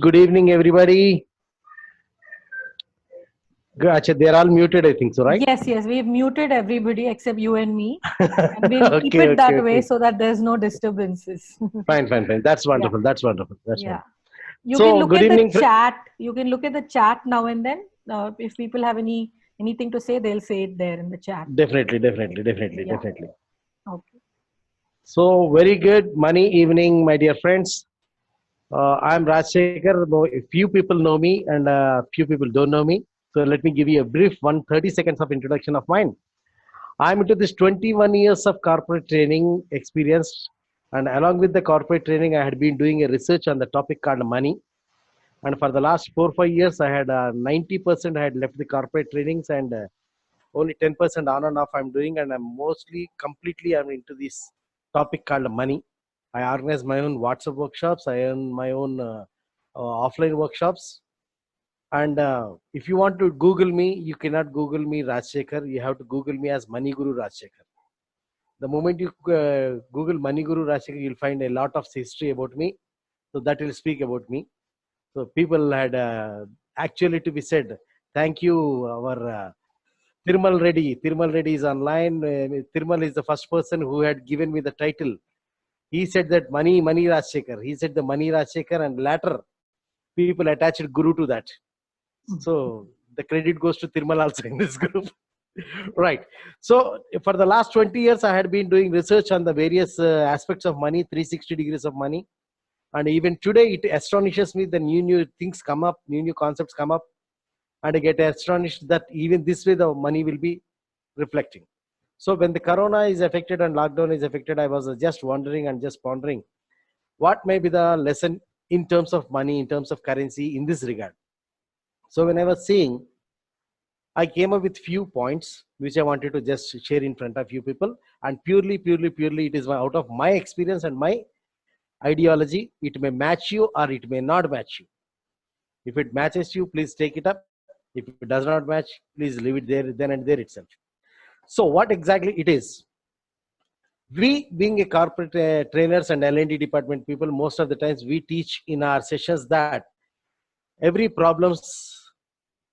Good evening, everybody. Achha, they're all muted, I think so, right? Yes, we've muted everybody except you and me, and we'll keep Okay, it okay, that way okay. so that there's no disturbances. Fine, fine, fine. That's Yeah, wonderful. That's wonderful. That's yeah. wonderful. You can So, look good at the evening. chat. You can look at the chat now and then. If people have anything to say, they'll say it there in the chat. Definitely, definitely, definitely, Yeah. definitely. Okay. So, very good money evening, my dear friends. I'm Rajsekhar. Few people know me and few people don't know me. So, let me give you a brief 130 seconds of introduction of mine. I'm into this 21 years of corporate training experience. And along with the corporate training, I had been doing a research on the topic called money. And for the last 4 5 years, I had 90% I had left the corporate trainings, and only 10% on and off I'm doing. And I'm mostly completely I'm into this topic called money. I organize my own WhatsApp workshops. I own my own offline workshops. And if you want to Google me, you cannot Google me Rajsekhar. You have to Google me as Money Guru Rajsekhar. The moment you Google Money Guru Rajsekhar, you'll find a lot of history about me. So that will speak about me. So people had actually to be said, thank you, our Thirmal Reddy. Thirmal Reddy is online. Thirmal is the first person who had given me the title. He said that money Rajsekhar. He said the money Rajsekhar, and later people attached Guru to that. So the credit goes to Thirmal also in this group. Right. So for the last 20 years, I had been doing research on the various aspects of money, 360 degrees of money. And even today, it astonishes me the new things come up, new concepts come up, and I get astonished that even this way the money will be reflecting. So when the corona is affected and lockdown is affected, I was just wondering and just pondering what may be the lesson in terms of money, in terms of currency in this regard. So when I was seeing, I came up with few points which I wanted to just share in front of you people, and purely, it is out of my experience and my ideology. It may match you or it may not match you. If it matches you, please take it up. If it does not match, please leave it there, then and there itself. So what exactly it is? We being a corporate trainers and L&D department people, most of the times we teach in our sessions that every problems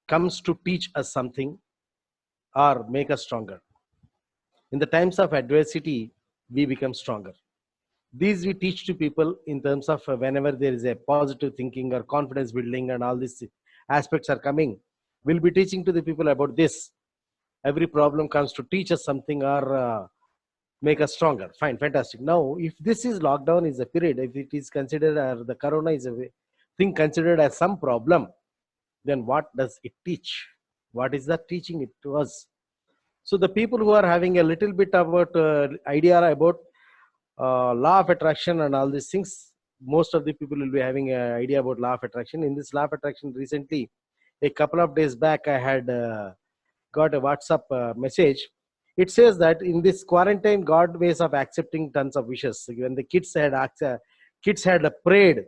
comes to teach us something or make us stronger. In the times of adversity, we become stronger. These we teach to people in terms of whenever there is a positive thinking or confidence building and all these aspects are coming, we'll be teaching to the people about this. Every problem comes to teach us something or make us stronger. Fine, fantastic. Now, if this is lockdown is a period, if it is considered the corona is a thing considered as some problem, then what does it teach? What is that teaching it to us? So the people who are having a little bit about idea about law of attraction and all these things, most of the people will be having an idea about law of attraction. In this law of attraction, recently, a couple of days back, I had got a WhatsApp message. It says that in this quarantine, God ways of accepting tons of wishes. When the kids had prayed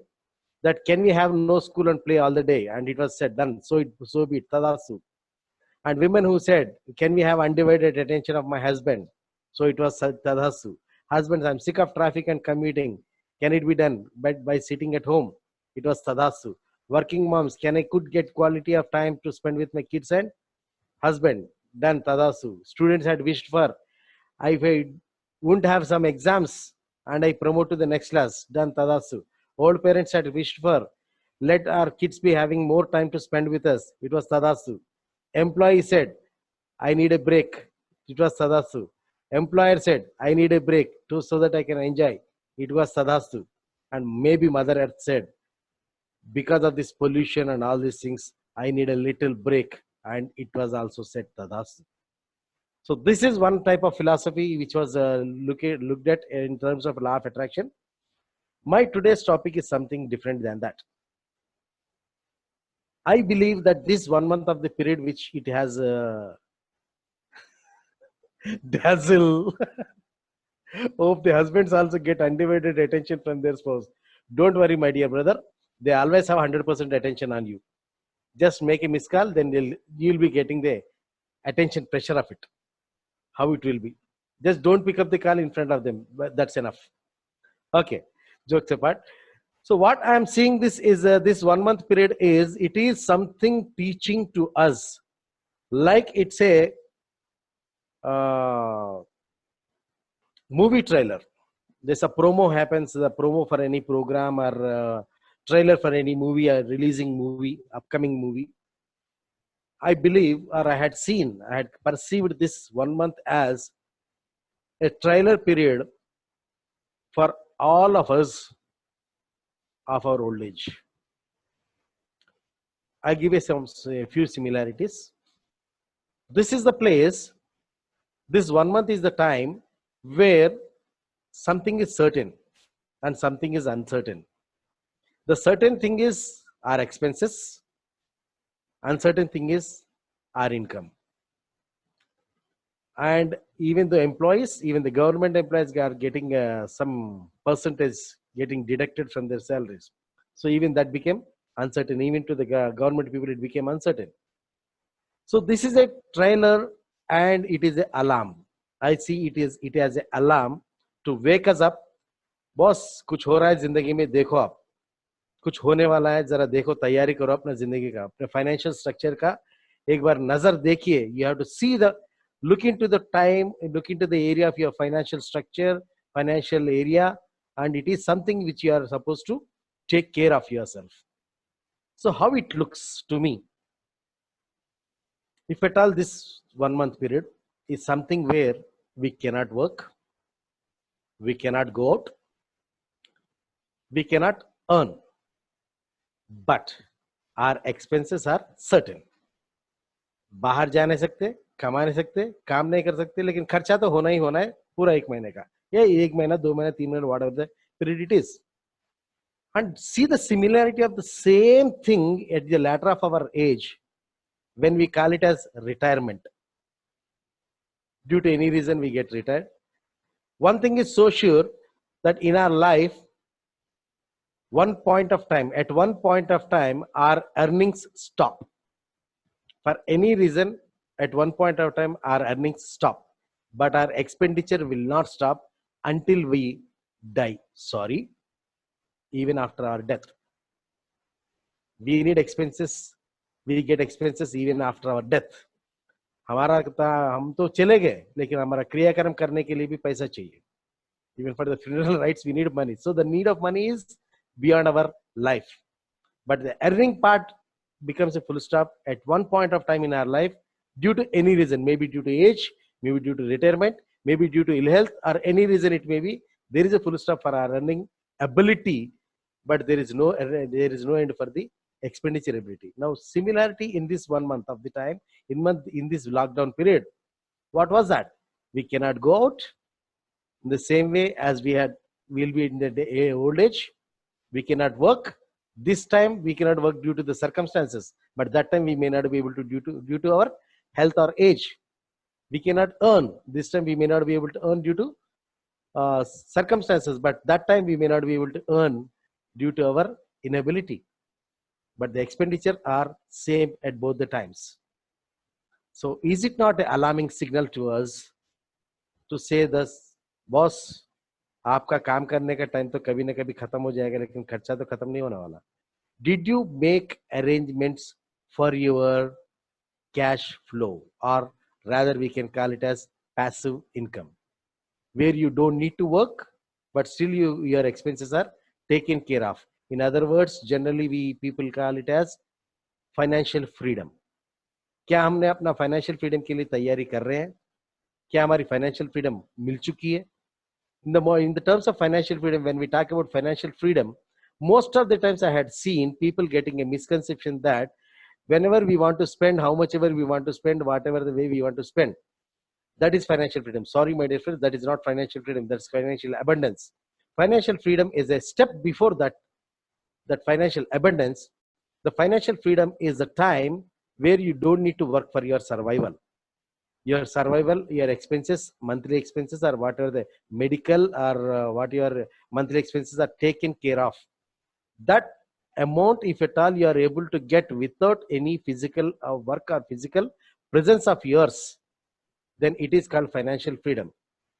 that can we have no school and play all the day, and it was said done. So be it. Tadasu. And women who said, can we have undivided attention of my husband? So it was tadasu. Husbands, I'm sick of traffic and commuting. Can it be done by sitting at home? It was tadasu. Working moms, can I could get quality of time to spend with my kids and husband? Done tadasu. Students had wished for, if I wouldn't have some exams and I promote to the next class, done tadasu. Old parents had wished for, let our kids be having more time to spend with us. It was tadasu. Employee said, I need a break. It was Sadasu. Employer said, I need a break too, so that I can enjoy. It was Sadasu. And maybe Mother Earth said, because of this pollution and all these things, I need a little break. And it was also said Tadasu. So this is one type of philosophy which was looked at in terms of law of attraction. My today's topic is something different than that. I believe that this 1 month of the period which it has dazzle. Hope the husbands also get undivided attention from their spouse. Don't worry, my dear brother. They always have 100% attention on you. Just make a missed call, then you'll be getting the attention pressure of it. How it will be. Just don't pick up the call in front of them. But that's enough. Okay. Jokes apart. So what I am seeing this is this 1 month period is it is something teaching to us, like it's a uh, movie trailer. There's a promo happens, the promo for any program or trailer for any movie, a releasing movie, upcoming movie. I believe, or I had perceived this 1 month as a trailer period for all of us of our old age. I give you a few similarities. This is the place, this 1 month is the time where something is certain and something is uncertain. The certain thing is our expenses, uncertain thing is our income. And even the employees, even the government employees are getting some percentage getting deducted from their salaries. So even that became uncertain. Even to the government people, it became uncertain. So this is a trailer and it is an alarm. I see it as an alarm to wake us up. Boss कुछ हो रहा है जिंदगी में, देखो आप कुछ होने वाला है, जरा देखो, तैयारी करो अपना जिंदगी का, अपने फाइनेंशियल स्ट्रक्चर का एक बार नजर देखिए. You have to see the look into the time, look into the area of your financial structure, financial area, and it is something which you are supposed to take care of yourself. So how it looks to me, if at all this 1 month period is something where we cannot work, we cannot go out, we cannot earn, but our expenses are certain. बाहर जा नहीं सकते, कमा नहीं सकते, काम नहीं कर सकते, लेकिन खर्चा तो होना ही होना है पूरा 1 महीने का, या 1 महीना, 2 महीना, 3 महीना, whatever the period it is. And see the similarity of the same thing at the latter of our age when we call it as retirement. Due to any reason we get retired. One thing is so sure that in our life, at one point of time, our earnings stop. For any reason, at one point of time, our earnings stop. But our expenditure will not stop until we die. Sorry, even after our death. We need expenses. We get expenses even after our death. हम तो चले गए, लेकिन हमारा क्रियाक्रम करने के लिए भी पैसा चाहिए. Even for the funeral rites, we need money. So the need of money is beyond our life. But the earning part becomes a full stop at one point of time in our life due to any reason, maybe due to age, maybe due to retirement, maybe due to ill health, or any reason it may be. There is a full stop for our earning ability, but there is no end for the expenditure ability. Now, similarity in this 1 month of the time, in this lockdown period, what was that? We cannot go out in the same way as we'll be in the old age. We cannot work. This time we cannot work due to the circumstances, but that time we may not be able to due to our health or age. We cannot earn. This time we may not be able to earn due to circumstances, but that time we may not be able to earn due to our inability. But the expenditure are same at both the times. So is it not an alarming signal to us to say this, boss, आपका काम करने का time तो कभी ना कभी खत्म हो जाएगा, लेकिन खर्चा तो खत्म नहीं होने वाला. Did you make arrangements for your cash flow, or rather we can call it as passive income, where you don't need to work, but still your expenses are taken care of? In other words, generally we people call it as financial freedom. क्या हमने अपना financial freedom के लिए तैयारी कर रहे हैं? क्या हमारी फाइनेंशियल फ्रीडम मिल चुकी है? In the terms of financial freedom, when we talk about financial freedom, most of the times I had seen people getting a misconception that whenever we want to spend, how much ever we want to spend, whatever the way we want to spend, that is financial freedom. Sorry, my dear friends, that is not financial freedom. That's financial abundance. Financial freedom is a step before that financial abundance. The financial freedom is the time where you don't need to work for your survival. Your survival, your expenses, monthly expenses, or whatever the medical or what your monthly expenses are taken care of. That amount, if at all you are able to get without any physical work or physical presence of yours, then it is called financial freedom.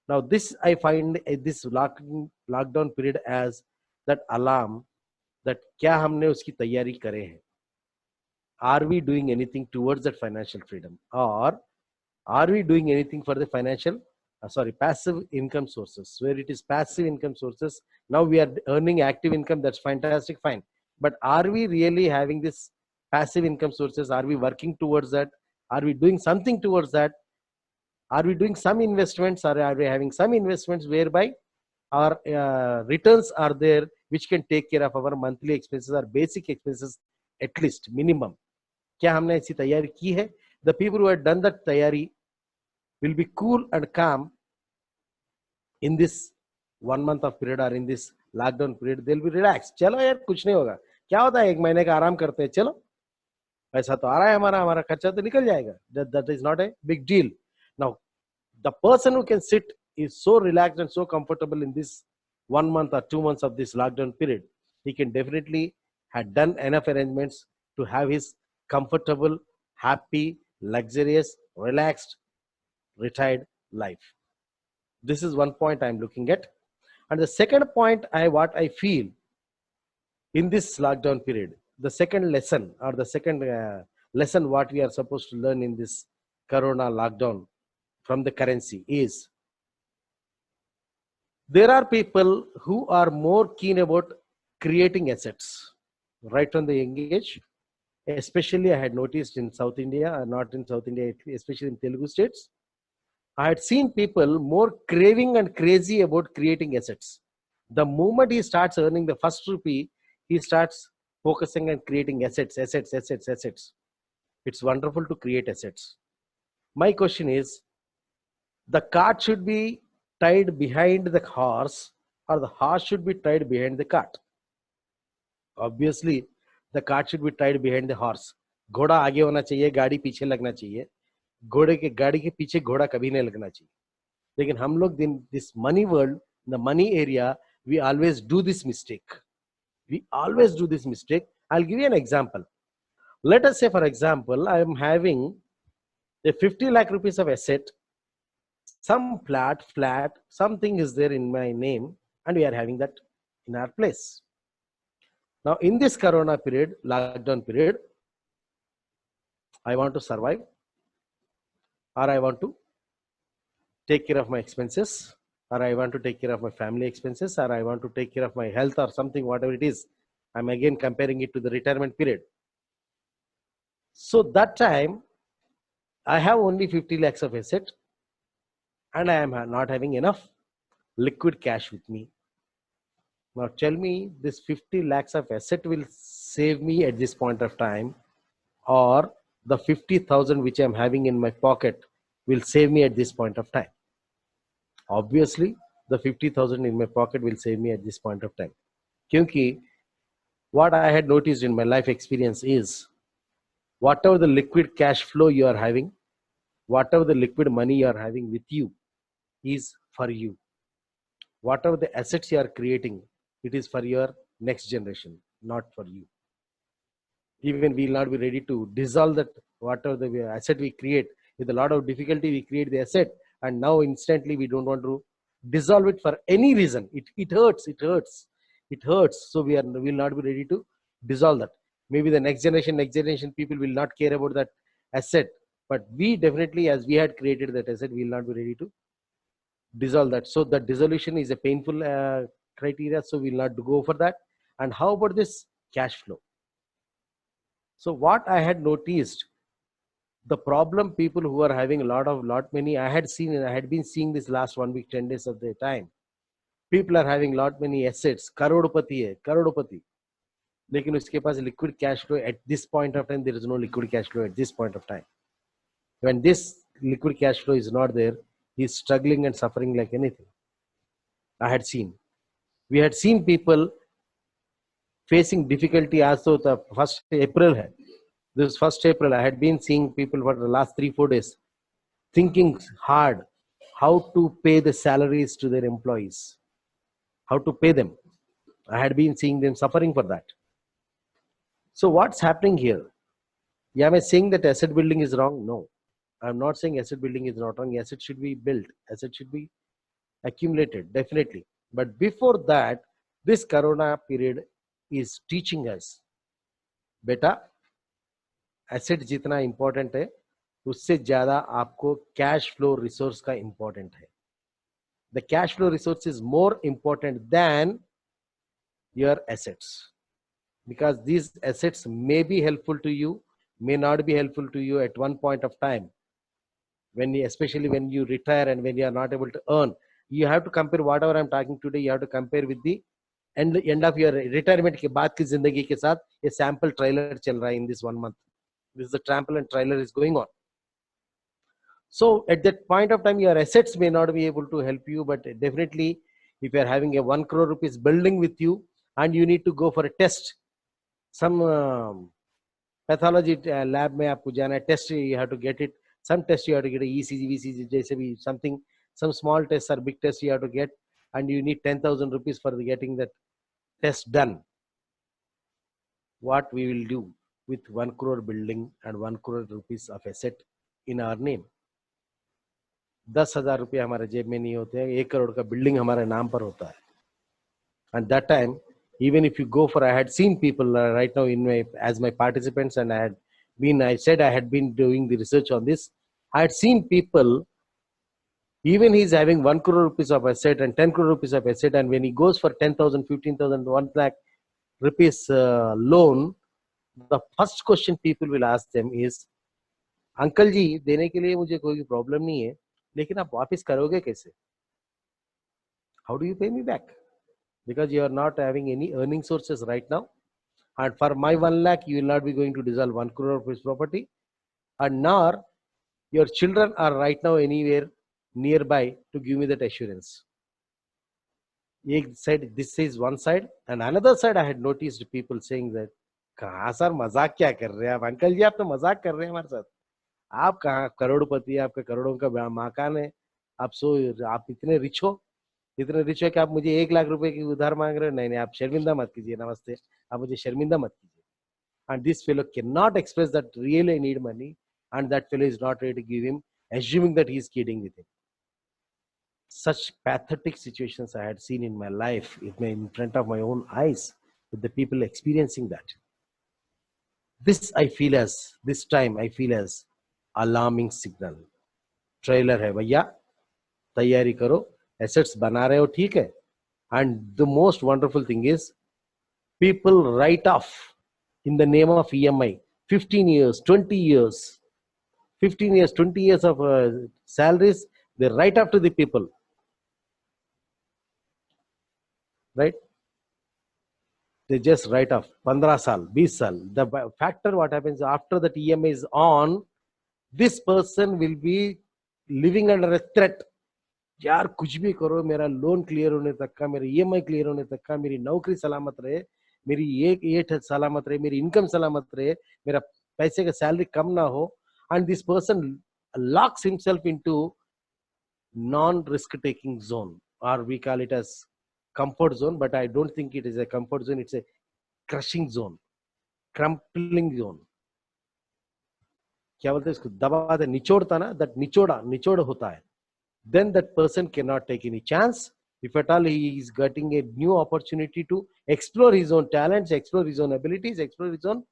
Now, this I find this lockdown period as that alarm that क्या हमने उसकी तैयारी करे हैं. Are we doing anything towards that financial freedom, or are we doing anything for the financial, passive income sources, where it is passive income sources? Now we are earning active income. That's fantastic, fine. But are we really having this passive income sources? Are we working towards that? Are we doing something towards that? Are we doing some investments, or are we having some investments whereby our returns are there, which can take care of our monthly expenses or basic expenses at least minimum? क्या हमने ऐसी तैयारी की है? The people who have done that तैयारी will be cool and calm in this 1 month of period, or in this lockdown period. They'll be relaxed. चलो यार कुछ नहीं होगा. क्या होता है, 1 महीने का आराम करते हैं, चलो पैसा तो आ रहा है, हमारा खर्चा तो निकल जाएगा. That is not a big deal. Now, the person who can sit is so relaxed and so comfortable in this 1 month or 2 months of this lockdown period. He can definitely have done enough arrangements to have his comfortable, happy, luxurious, relaxed, retired life. This is one point I'm looking at. And the second point, what I feel in this lockdown period, the second lesson, or the second lesson what we are supposed to learn in this corona lockdown from the currency is, there are people who are more keen about creating assets right from the young age. Especially I had noticed in South India, not in South India, especially in Telugu states. I had seen people more craving and crazy about creating assets. The moment he starts earning the first rupee, he starts focusing on creating assets. It's wonderful to create assets. My question is, the cart should be tied behind the horse, or the horse should be tied behind the cart? Obviously, the cart should be tied behind the horse. घोड़ा आगे होना चाहिए, गाड़ी पीछे लगना चाहिए. गाड़ी के पीछे घोड़ा कभी नहीं लगना चाहिए. लेकिन हम लोग in this money world, the money area, we always do this mistake. I'll give you an example. Let us say, for example, I am having a 50 lakh rupees of asset. Some flat, something is there in my name, and we are having that in our place. Now, in this corona period, lockdown period, I want to survive, or I want to take care of my expenses, or I want to take care of my family expenses, or I want to take care of my health, or something, whatever it is. I'm again comparing it to the retirement period. So that time, I have only 50 lakhs of asset, and I am not having enough liquid cash with me. Now tell me, this 50 lakhs of asset will save me at this point of time, or the 50,000 which I'm having in my pocket will save me at this point of time? Obviously, the 50,000 in my pocket will save me at this point of time. Kyunki what I had noticed in my life experience is, whatever the liquid cash flow you are having, whatever the liquid money you are having with you is for you. Whatever the assets you are creating, it is for your next generation, not for you. Even we will not be ready to dissolve that, whatever the asset we create. With a lot of difficulty, we create the asset, and now instantly we don't want to dissolve it for any reason. It hurts. So we will not be ready to dissolve that. Maybe the next generation people will not care about that asset, but we definitely, as we had created that asset, we will not be ready to dissolve that. So that dissolution is a painful criteria, so we will not go for that. And how about this cash flow? So what I had noticed, the problem people who are having lot many, I had been seeing this last 1 week, 10 days of the time. People are having lot many assets, karodopati. लेकिन उसके पास liquid cash flow at this point of time, there is no liquid cash flow at this point of time. When this liquid cash flow is not there, he is struggling and suffering like anything. We had seen people facing difficulty as though the 1st April. This 1st April, I had been seeing people for the last 3-4 days thinking hard how to pay the salaries to their employees, how to pay them. I had been seeing them suffering for that. So what's happening here? Am I saying that asset building is wrong? No, I'm not saying asset building is not wrong. Asset should be built. Asset should be accumulated, definitely. But before that, this corona period is teaching us, बेटा asset जितना important है उससे ज्यादा आपको cash flow resource का important है. The cash flow resource is more important than your assets, because these assets may be helpful to you, may not be helpful to you at one point of time. When you, especially when you retire and when you are not able to earn, you have to compare whatever I'm talking today. You have to compare with the end of your retirement के बाद की जिंदगी के साथ ये sample trailer चल रहा है in this 1 month. This is the sample and trailer is going on. So at that point of time, your assets may not be able to help you, but definitely if you are having a 1 crore rupees building with you and you need to go for a test, some pathology lab में आपको जाना है, test you have to get it, some test you have to get a ECG, VCG, जैसे भी something, some small tests or big tests you have to get, and you need 10,000 rupees for getting that test done. What we will do with 1 crore building and 1 crore rupees of asset in our name? 10,000 रुपये हमारे जेब में नहीं होते हैं, 1 करोड़ का building हमारे नाम पर होता है. And that time, even if you go for, I had seen people right now in my, as my participants, and I said I had been doing the research on this. I had seen people, even he's having 1 crore rupees of asset and 10 crore rupees of asset, and when he goes for 10,000, 15,000, 1 lakh rupees loan, the first question people will ask them is, uncle ji देने के लिए मुझे कोई problem नहीं है, लेकिन आप वापस करोगे कैसे? How do you pay me back? Because you are not having any earning sources right now, and for my 1 lakh you will not be going to dissolve 1 crore of his property, and nor your children are right now anywhere nearby to give me that assurance. This is one side, and another side I had noticed people saying that, कहाँ sir मजाक क्या कर रहे हैं आप? Uncle जी आप तो मजाक कर रहे हैं हमारे साथ. आप कहाँ करोड़पति है, आपका करोड़ों का मकान है, आप इतने रिच हो कि आप मुझे 1 लाख रुपए की उधार मांग रहे हो? नहीं नहीं, आप शर्मिंदा मत कीजिए, नमस्ते, आप मुझे शर्मिंदा मत कीजिए. And this fellow cannot express that really I need money, and that fellow is not ready to give him, assuming that he is kidding with him. Such pathetic situations I had seen in my life, in front of my own eyes, with the people experiencing that. This time I feel as alarming signal. Trailer है भैया, तैयारी करो, assets बना रहे हो ठीक है. And the most wonderful thing is, people write off in the name of EMI 15 years, 20 years, 15 years, 20 years of salaries, they write off to the people, right? They just write off 15 saal, 20 saal. The factor, what happens after that EMI is on, this person will be living under a threat. यार कुछ भी करो, मेरा loan clear होने तक का, मेरा EMI clear होने तक का, मेरी नौकरी सलामत रहे, मेरी ये सलामत रहे, मेरी इनकम सलामत रहे, मेरा पैसे का सैलरी कम ना हो. And this person locks himself into non-risk taking zone, or we call it as comfort zone, but I don't think it is a comfort zone, it's a crushing zone, crumpling zone. क्या बोलते हैं इसको, दबा दे, निचोड़ता ना, that निचोड़ होता है. Then that person cannot take any chance. If at all he is getting a new opportunity to explore his own talents, explore his own abilities, explore his own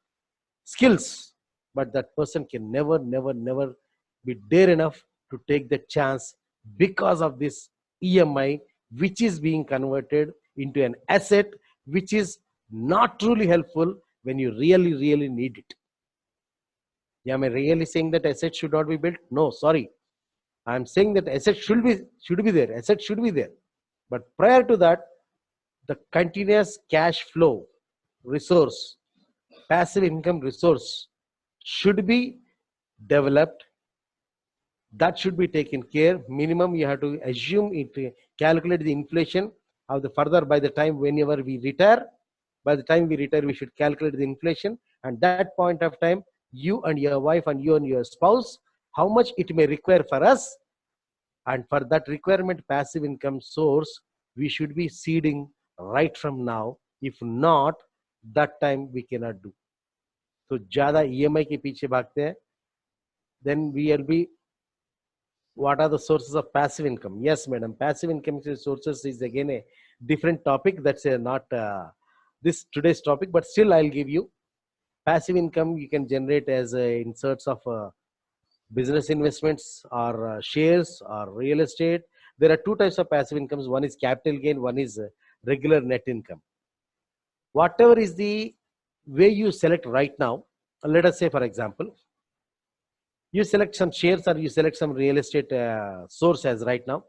skills, but that person can never be dare enough to take the chance because of this EMI, which is being converted into an asset which is not truly helpful when you really need it. Yeah, am I really saying that assets should not be built? No, sorry. I'm saying that assets should be there. Assets should be there. But prior to that, the continuous cash flow resource, passive income resource should be developed. That should be taken care. Minimum, you have to assume it, calculate the inflation of the further by the time whenever we retire. By the time we retire, we should calculate the inflation. And that point of time, you and your wife and you and your spouse, how much it may require for us, and for that requirement passive income source we should be seeding right from now. If not, that time we cannot do. So ज़्यादा EMI के पीछे भागते हैं, then we will be, what are the sources of passive income? Yes madam, passive income sources is again a different topic. That's not this today's topic, but still I'll give you passive income. You can generate as inserts of business investments or shares or real estate. There are two types of passive incomes. One is capital gain, one is regular net income. Whatever is the way you select right now, let us say, for example, you select some shares or you select some real estate source as right now.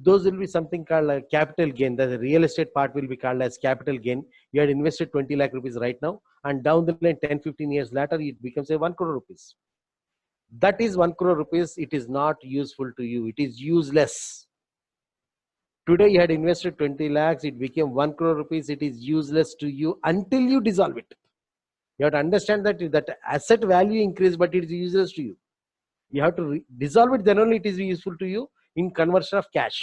Those will be something called capital gain. The real estate part will be called as capital gain. You had invested 20 lakh rupees right now, and down the line, 10, 15 years later, it becomes a 1 crore rupees. That is 1 crore rupees. It is not useful to you. It is useless. Today, you had invested 20 lakhs. It became 1 crore rupees. It is useless to you until you dissolve it. You have to understand that asset value increase, but it is useless to you. You have to dissolve it, then only it is useful to you in conversion of cash.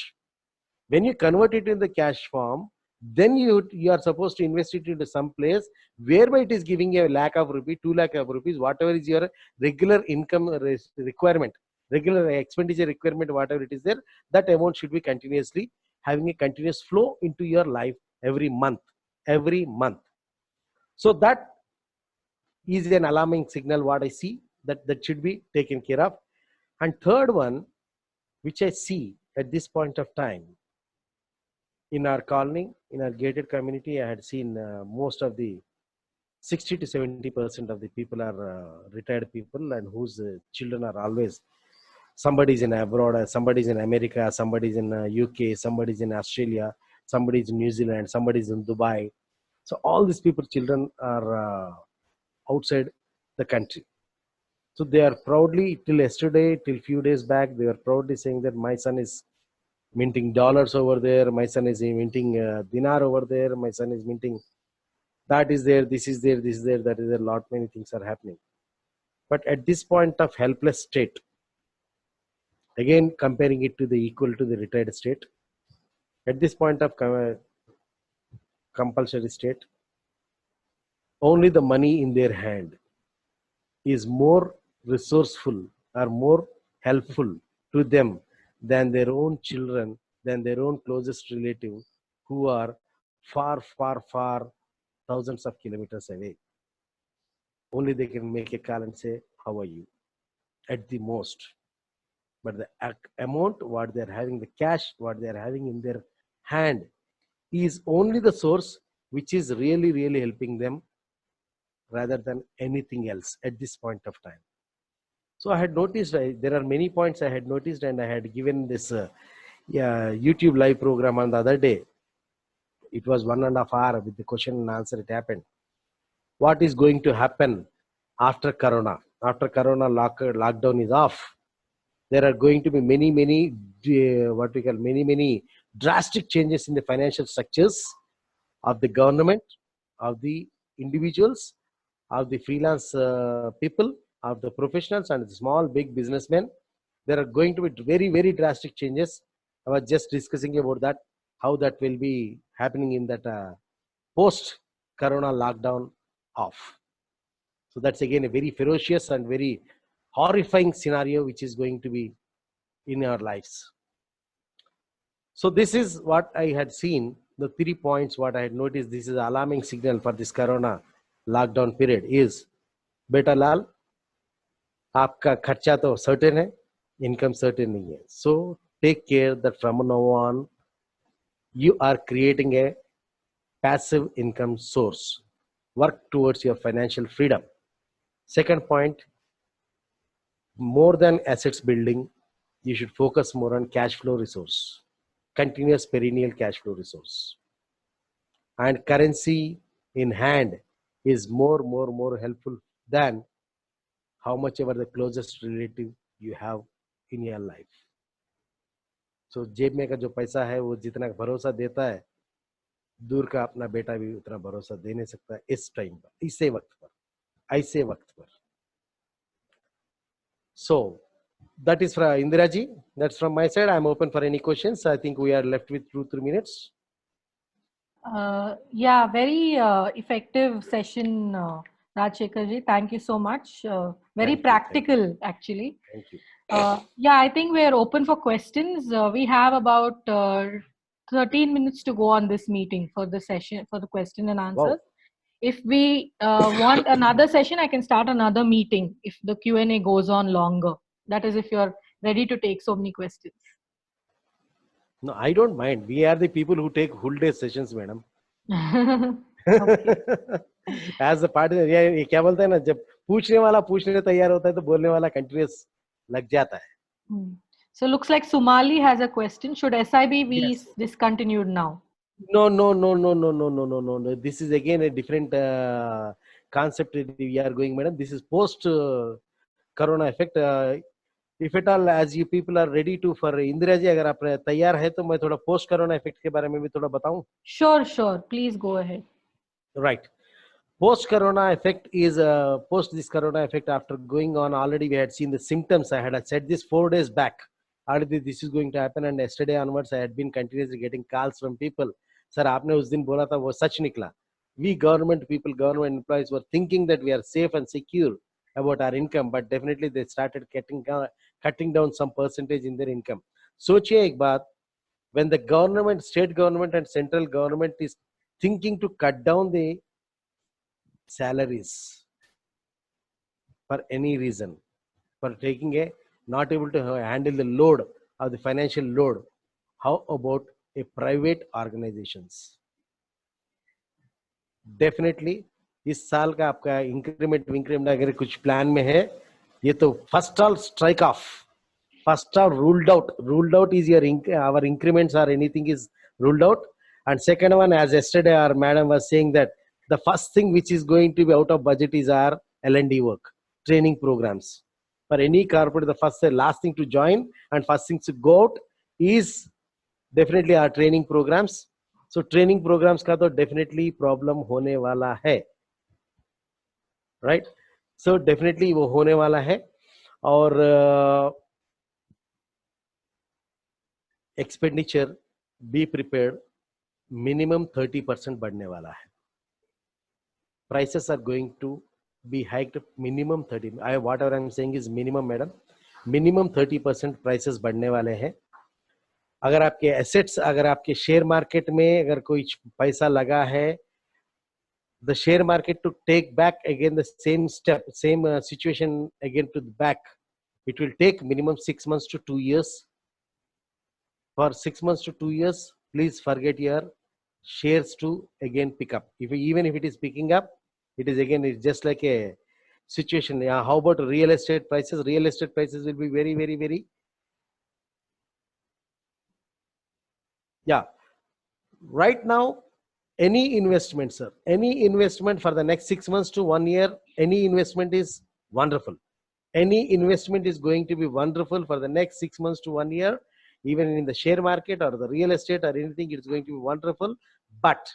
When you convert it in the cash form, then you are supposed to invest it into some place whereby it is giving a lakh of rupee, 2 lakh of rupees, whatever is your regular income requirement, regular expenditure requirement, whatever it is there, that amount should be continuously having a continuous flow into your life every month. So that is an alarming signal what I see that should be taken care of. And third one, which I see at this point of time, in our colony, in our gated community, I had seen most of the 60 to 70% of the people are retired people, and whose children are always, somebody's in abroad, somebody's in America, somebody's in UK, somebody's in Australia, somebody's in New Zealand, somebody's in Dubai. So all these people, children are outside the country. So they are proudly, till yesterday, till few days back, they were proudly saying that my son is minting dollars over there, my son is minting dinar over there, my son is minting that is there, this is there, this is there, that is there, lot many things are happening. But at this point of helpless state, again comparing it to the equal to the retired state, at this point of compulsory state, only the money in their hand is more resourceful or more helpful to them than their own children, than their own closest relative, who are far thousands of kilometers away. Only they can make a call and say, how are you? At the most. But the amount, what they're having, the cash, what they're having in their hand, is only the source which is really helping them rather than anything else at this point of time. So I had noticed, there are many points I had noticed, and I had given this YouTube live program on the other day. It was 1.5 hours with the question and answer. It happened. What is going to happen after Corona? After Corona lockdown is off, there are going to be many drastic changes in the financial structures of the government, of the individuals, of the freelance people, of the professionals and the small, big businessmen. There are going to be very drastic changes. I was just discussing about that, how that will be happening in that post-Corona lockdown off. So that's again a very ferocious and very horrifying scenario which is going to be in our lives. So this is what I had seen, the 3 points what I had noticed. This is an alarming signal for this Corona lockdown period is, beta लाल, आपका खर्चा तो certain है, income certain नहीं है. So take care that from now on you are creating a passive income source. Work towards your financial freedom. Second point, more than assets building, you should focus more on cash flow resource, continuous perennial cash flow resource. And currency in hand is more helpful than how much ever the closest relative you have in your life. So जेब में का जो पैसा है वो जितना भरोसा देता है, दूर का अपना बेटा भी उतना भरोसा दे नहीं सकता है इस टाइम पर, ऐसे वक्त पर. So that is from Indira ji. That's from my side. I'm open for any questions. I think we are left with 2-3 minutes. Yeah, very effective session, Rajshekhar ji. Thank you so much. Very practical, actually. Thank you. Yeah, I think we are open for questions. We have about 13 minutes to go on this meeting for the session, for the question and Wow. answers. If we want another session, I can start another meeting if the Q&A goes on longer. That is, if you're ready to take so many questions. No, I don't mind. We are the people who take whole day sessions, madam. Okay. As a part, ये क्या बोलते हैं ना, जब पूछने वाला पूछने तैयार होता है तो बोलने वाला कंटिन्यूस लग जाता है. So looks like Sumali has a question. Should SIB be Yes. discontinued now? No, no, no, no, no, no, no, no, no, no. This is again a different concept we are going, madam. This is post corona effect. If at all, as you people are ready to for Indira ji, अगर आप तैयार है तो मैं थोड़ा post corona effect के बारे में भी थोड़ा बताऊं. Sure, sure. Please go ahead. Right. Post corona effect is post this corona effect after going on already. We had seen the symptoms. I had said this 4 days back. Already this is going to happen, and yesterday onwards I had been continuously getting calls from people. Sir, आपने उस दिन बोला था वो सच निकला. We government people, government employees were thinking that we are safe and secure about our income, but definitely they started cutting down some percentage in their income. सोचिए एक बात, when the government, state government and central government is thinking to cut down the salaries for any reason, for taking a not able to handle the load of the financial load, how about a private organizations? Definitely इस साल का आपका increment अगर कुछ plan में है, ये तो first all strike off, first are ruled out is your our increments or anything is ruled out. And second one, as yesterday our madam was saying, that the first thing which is going to be out of budget is our L&D work, training programs for any corporate. The first last thing to join and first thing to go out is definitely our training programs. So training programs का तो definitely problem होने वाला है, right? So definitely वो होने वाला है. और एक्सपेंडिचर बी प्रिपेयर्ड, मिनिमम 30% बढ़ने वाला है. Prices are going to be hiked minimum 30. I whatever I am saying is minimum madam, minimum 30% prices बढ़ने वाले हैं. अगर आपके एसेट्स, अगर आपके शेयर मार्केट में अगर कोई पैसा लगा है, the share market to take back again the same step, same situation again to the back, it will take minimum 6 months to 2 years. For 6 months to 2 years, please forget your shares to again pick up. Even if it is picking up, it is again, it's just like a situation. Yeah, how about real estate prices? Real estate prices will be very, very, very. Yeah. Right now, any investment, sir, any investment for the next 6 months to 1 year, any investment is wonderful. Any investment is going to be wonderful for the next 6 months to 1 year. Even in the share market or the real estate or anything, it's going to be wonderful. But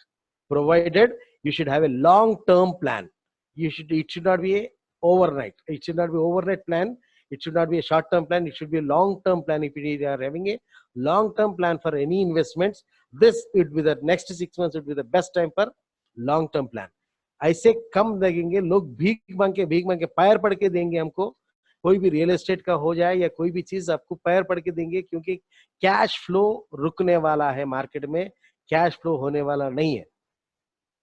provided you should have a long-term plan. It should not be a overnight. It should not be overnight plan. It should not be a short-term plan. It should be a long-term plan. If you are having a long-term plan for any investments, this would be the next 6 months would be the best time for long-term plan. ऐसे कम लगेंगे लोग, भीख मांग के पैर पड़ के देंगे हमको. कोई भी रियल एस्टेट का हो जाए या कोई भी चीज आपको पैर पड़ के देंगे, क्योंकि कैश फ्लो रुकने वाला है मार्केट में, कैश फ्लो होने वाला नहीं है.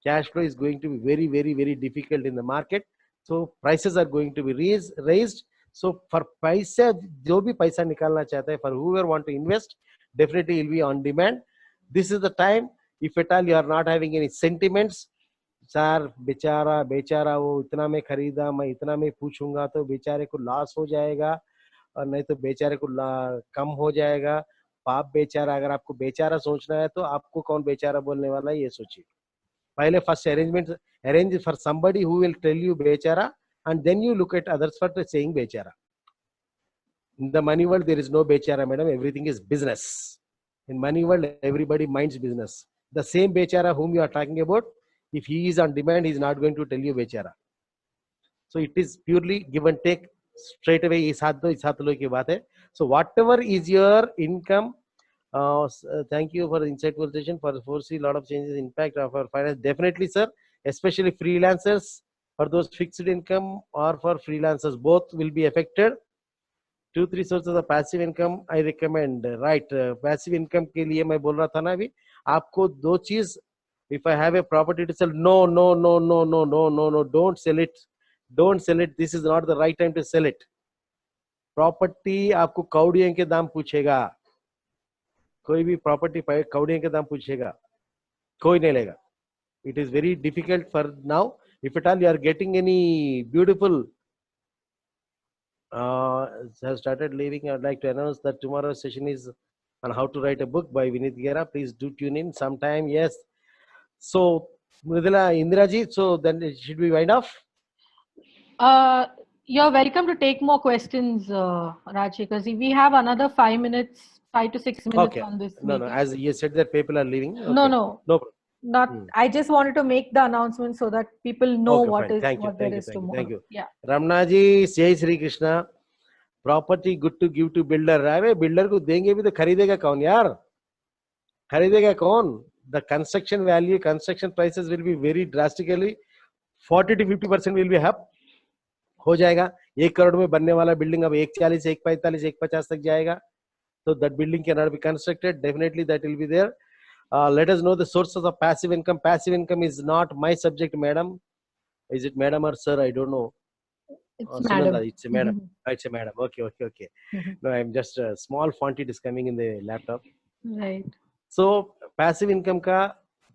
Cash flow is going to be very very very difficult in the market. So prices are going to be raised. So for पैसा, जो भी पैसा निकालना चाहता है, for whoever want to invest, definitely will be on demand. This is the time. If at all you are not having any sentiments, sir बेचारा वो इतना में खरीदा, मैं इतना में पूछूंगा तो बेचारे को लॉस हो जाएगा, और नहीं तो बेचारे को कम हो जाएगा. पाप बेचारा. अगर आपको बेचारा सोचना है तो आपको कौन बेचारा बोलने वाला है, ये सोचिए. पहले first arrange for somebody who will tell you बेचारा, and then you look at others for saying बेचारा. In the money world there is no बेचारा madam, everything is business. In money world everybody minds business. The same बेचारा whom you are talking about, if he is on demand, he is not going to tell you बेचारा. So it is purely give and take. Straight away इस हाथ लो की बात है. So whatever is your income, thank you for the insightful session. For foresee a lot of changes impact of our finance. Definitely sir, especially freelancers, for those fixed income or for freelancers, both will be affected 2-3 sources of passive income I recommend. Right, passive income के लिए मैं बोल रहा था ना अभी आपको दो चीज. If I have a property to sell, no, no, no, no, no, no, no, no, don't sell it. Don't sell it. This is not the right time to sell it. Property आपको कौड़ियों के दाम पूछेगा. कोई भी property कौड़ियों के दाम पूछेगा, कोई नहीं लेगा. It is very difficult for now. If at all you are getting any beautiful have started leaving, I would like to announce that tomorrow's session is on how to write a book by Vinit Gera. Please do tune in sometime. Yes. So, Mridula, Indiraji, so then should we wind off? You're welcome to take more questions, Rajshekhar. We have another 5 minutes, 5 to 6 minutes Okay. on this No, meeting. as you said that people are leaving. Okay. No. No problem. Not. I just wanted to make the announcement so that people know Okay, what fine. is Thank you, what thank there you, is thank you, tomorrow. thank you. Yeah. Ramna ji, Jai Shri Krishna. Property good to give to builder. अरे builder को देंगे भी तो खरीदेगा कौन यार? खरीदेगा कौन? The construction value, construction prices will be very drastically 40 to 50% will be up. हो जाएगा. 1 करोड़ में बनने वाला बिल्डिंग अब 140, 145, 150 तक जाएगा. So that building cannot be constructed. Definitely that will be there. Let us know the sources of passive income. Passive income is not my subject, madam. Is it madam or sir? I don't know. It's madam. Sunanda, it's a madam. It's a madam. Okay. No, I'm just a small font it is coming in the laptop. Right. So passive income का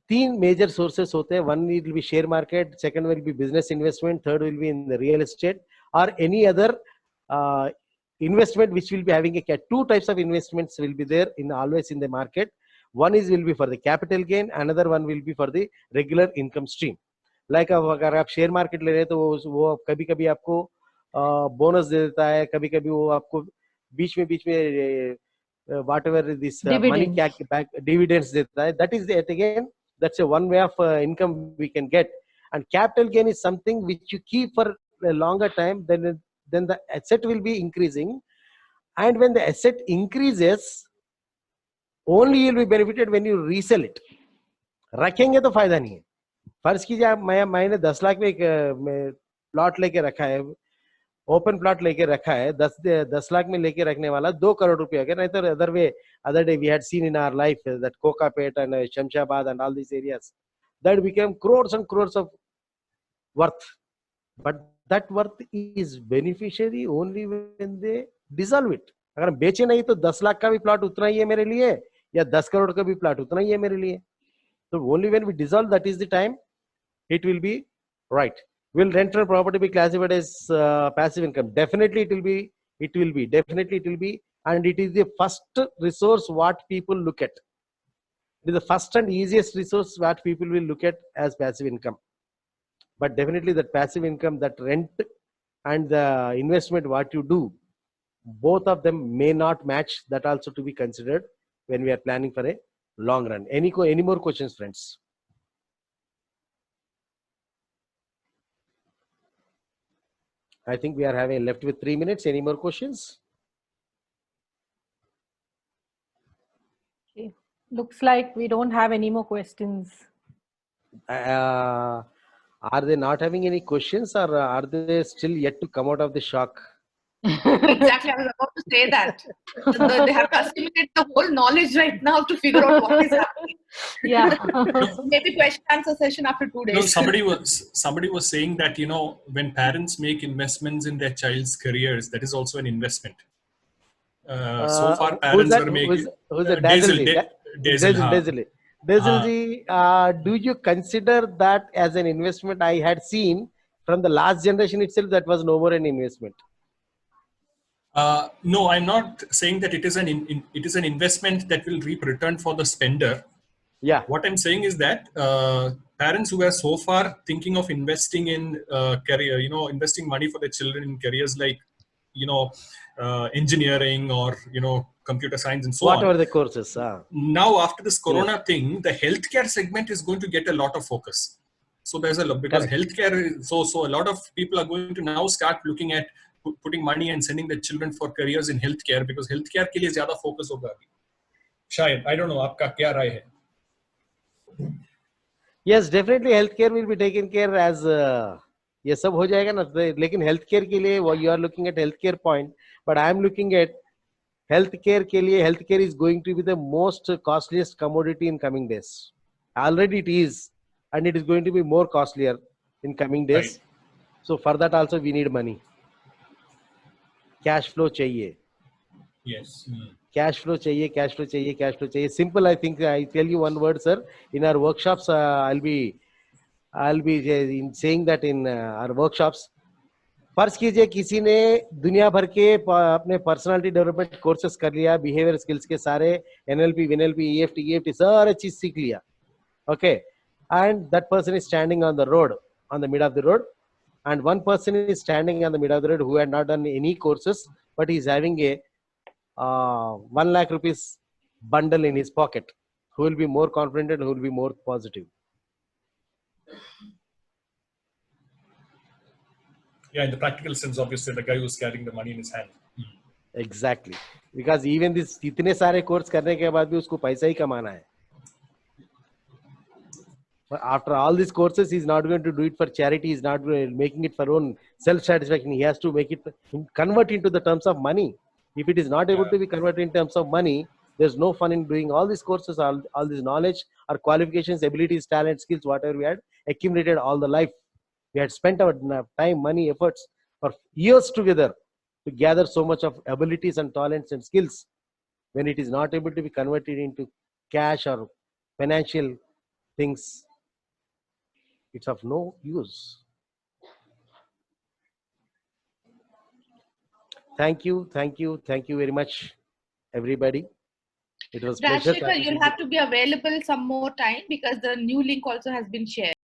3 major sources होते हैं. One will be share market, second will be business investment, third will be in the real estate or any other investment which will be having a 2 types of investments will be there in always in the market. One is will be for the capital gain, another one will be for the regular income stream. Like अगर आप share market ले रहे हैं तो वो कभी कभी आपको बोनस दे देता है, कभी कभी वो आपको बीच में whatever this money back dividends देता है. That is it again. That's a one way of income we can get. And capital gain is something which you keep for a longer time. Then the asset will be increasing. And when the asset increases, only you'll be benefited when you resell it. रखेंगे तो फायदा नहीं है. फर्ज कीजिए आप मैंने 10 लाख में एक प्लॉट लेके रखा है, ओपन प्लॉट लेके रखा है, 10 लाख में लेके रखने वाला 2 करोड़ रुपया अगर नहीं तो other day we had seen in our life that Kokapet and Shamshabad and all these areas that became crores and crores of worth, but that worth is beneficiary only when they dissolve it. अगर हम बेचे नहीं तो 10 लाख का भी plot उतना ही है मेरे लिए या 10 करोड़ का भी प्लॉट उतना ही है मेरे लिए. So only when we dissolve, that is the time it will be right. Will rental property be classified as passive income? Definitely it will be. Definitely it will be. And it is the first resource what people look at. It is the first and easiest resource what people will look at as passive income. But definitely that passive income, that rent and the investment what you do, both of them may not match. That also to be considered when we are planning for a long run. Any more questions, friends? I think we are having left with 3 minutes. Any more questions? Okay. Looks like we don't have any more questions. Are they not having any questions, or are they still yet to come out of the shock? Exactly, I was about to say that. They have assimilated the whole knowledge right now to figure out what is happening. Yeah. Maybe question answer session after 2 days. No, somebody was saying that, you know, when parents make investments in their child's careers, that is also an investment. So far, parents were making. Who's the Dazzle? Dazzle, do you consider that as an investment? I had seen from the last generation itself that was no more an investment. No, I'm not saying that it is an investment that will reap return for the spender. Yeah. What I'm saying is that parents who are so far thinking of investing in career, you know, investing money for their children in careers like, you know, engineering or, you know, computer science and so on. Whatever the courses. Now, after this Corona thing, the healthcare segment is going to get a lot of focus. So there's because healthcare, so a lot of people are going to now start looking at putting money and sending their children for careers in healthcare because healthcare के लिए ज़्यादा focus होगा अभी. शायद, I don't know, आपका क्या राय है? Yes, definitely healthcare will be taken care as ये सब हो जाएगा ना, लेकिन हेल्थ केयर के लिए you are looking at health care point, but I am looking at health care के लिए. Health care is going to be the most costliest commodity in coming days. Already it is, and it is going to be more costlier in coming days. Right. So for that also we need money. Cash flow चाहिए. Yes. Cash flow चाहिए, cash flow चाहिए, cash flow चाहिए. Simple, I think. I tell you one word, sir. In our workshops, I'll be in saying that in our workshops. फर्ज कीजिए किसी ने दुनिया भर के अपने पर्सनालिटी डेवलपमेंट कोर्सेस कर लिया, बिहेवियर स्किल्स के सारे, NLP, NLP, EFT सारे चीज सीख लिया. Okay, and that person is standing on the road, on the mid of the road, and one person is standing on the mid of the road who had not done any courses, but he is having a 1 lakh rupees bundle in his pocket. Who will be more confident and who will be more positive? Yeah, in the practical sense, obviously, the guy who's carrying the money in his hand. Exactly, because even this इतने सारे course करने के बाद भी उसको पैसा ही कमाना है. But after all these courses, he's not going to do it for charity. He's not making it for own self-satisfaction. He has to make it convert into the terms of money. If it is not able to be converted in terms of money, there's no fun in doing all these courses, all this knowledge, our qualifications, abilities, talent, skills, whatever we had accumulated all the life. We had spent our time, money, efforts for years together to gather so much of abilities and talents and skills. When it is not able to be converted into cash or financial things, it's of no use. Thank you very much, everybody. It was pleasure. Rajshekhar, you'll have to be available some more time because the new link also has been shared.